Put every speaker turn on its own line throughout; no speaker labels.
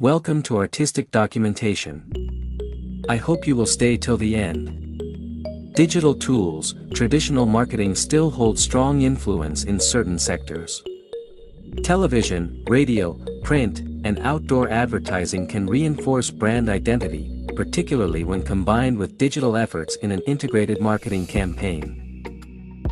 Welcome to Artistic Documentation. I hope you will stay till the end. Digital tools, traditional marketing still hold strong influence in certain sectors. Television, radio, print, and outdoor advertising can reinforce brand identity, particularly when combined with digital efforts in an integrated marketing campaign.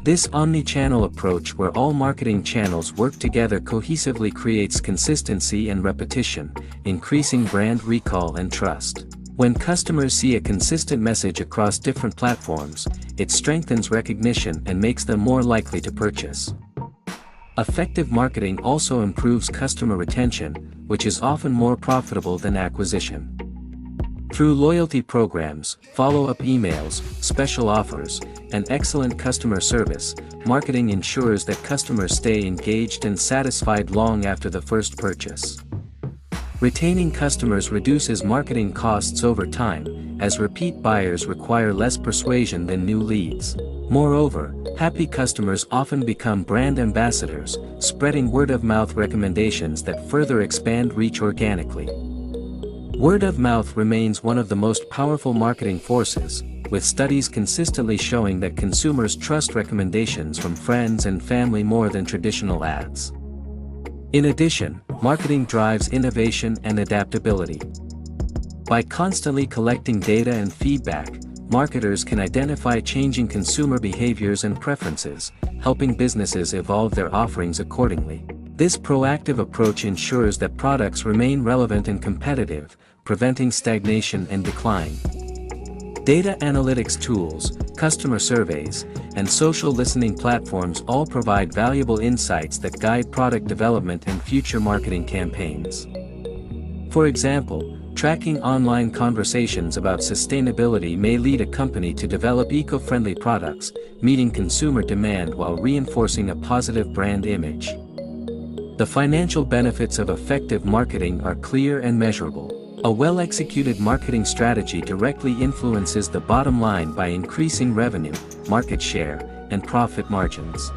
This omni-channel approach where all marketing channels work together cohesively creates consistency and repetition, increasing brand recall and trust. When customers see a consistent message across different platforms, it strengthens recognition and makes them more likely to purchase. Effective marketing also improves customer retention, which is often more profitable than acquisition. Through loyalty programs, follow-up emails, special offers, and excellent customer service, marketing ensures that customers stay engaged and satisfied long after the first purchase. Retaining customers reduces marketing costs over time, as repeat buyers require less persuasion than new leads. Moreover, happy customers often become brand ambassadors, spreading word-of-mouth recommendations that further expand reach organically. Word of mouth remains one of the most powerful marketing forces, with studies consistently showing that consumers trust recommendations from friends and family more than traditional ads. In addition, marketing drives innovation and adaptability. By constantly collecting data and feedback, marketers can identify changing consumer behaviors and preferences, helping businesses evolve their offerings accordingly. This proactive approach ensures that products remain relevant and competitive, preventing stagnation and decline. Data analytics tools, customer surveys, and social listening platforms all provide valuable insights that guide product development and future marketing campaigns. For example, tracking online conversations about sustainability may lead a company to develop eco-friendly products, meeting consumer demand while reinforcing a positive brand image. The financial benefits of effective marketing are clear and measurable. A well-executed marketing strategy directly influences the bottom line by increasing revenue, market share, and profit margins.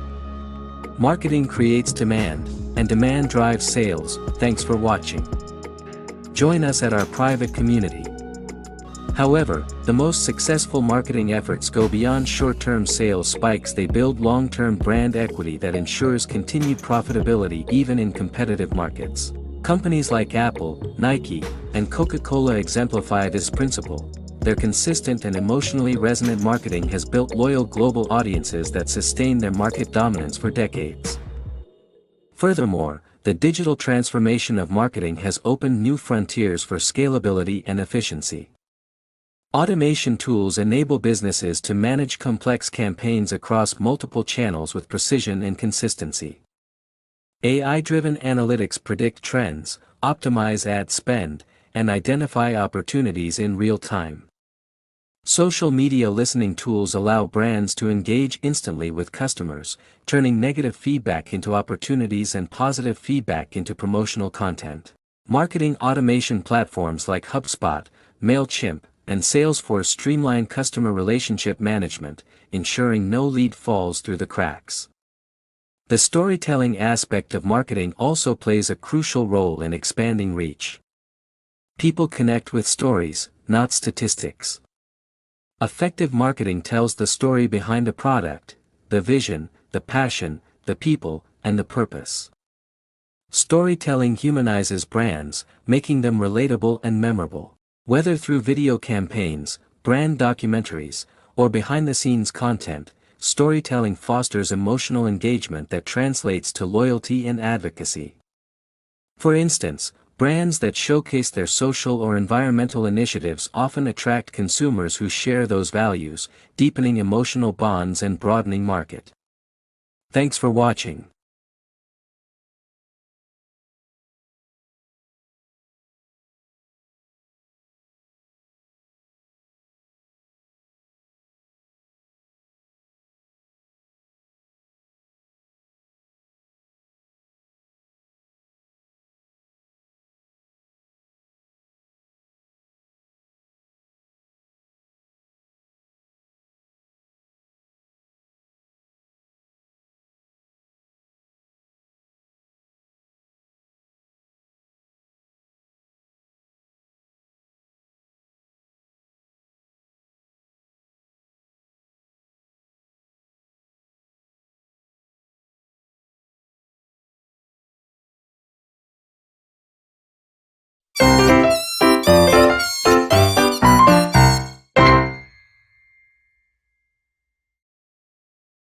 Marketing creates demand, and demand drives sales. Thanks for watching. Join us at our private community. However, the most successful marketing efforts go beyond short-term sales spikes. They build long-term brand equity that ensures continued profitability even in competitive markets. Companies like Apple, Nike, and Coca-Cola exemplify this principle. Their consistent and emotionally resonant marketing has built loyal global audiences that sustain their market dominance for decades. Furthermore, the digital transformation of marketing has opened new frontiers for scalability and efficiency. Automation tools enable businesses to manage complex campaigns across multiple channels with precision and consistency. AI-driven analytics predict trends, optimize ad spend, and identify opportunities in real time. Social media listening tools allow brands to engage instantly with customers, turning negative feedback into opportunities and positive feedback into promotional content. Marketing automation platforms like HubSpot, MailChimp, and Salesforce streamline customer relationship management, ensuring no lead falls through the cracks. The storytelling aspect of marketing also plays a crucial role in expanding reach. People connect with stories, not statistics. Effective marketing tells the story behind a product, the vision, the passion, the people, and the purpose. Storytelling humanizes brands, making them relatable and memorable. Whether through video campaigns, brand documentaries, or behind-the-scenes content, storytelling fosters emotional engagement that translates to loyalty and advocacy. For instance, brands that showcase their social or environmental initiatives often attract consumers who share those values, deepening emotional bonds and broadening market. Thanks for watching.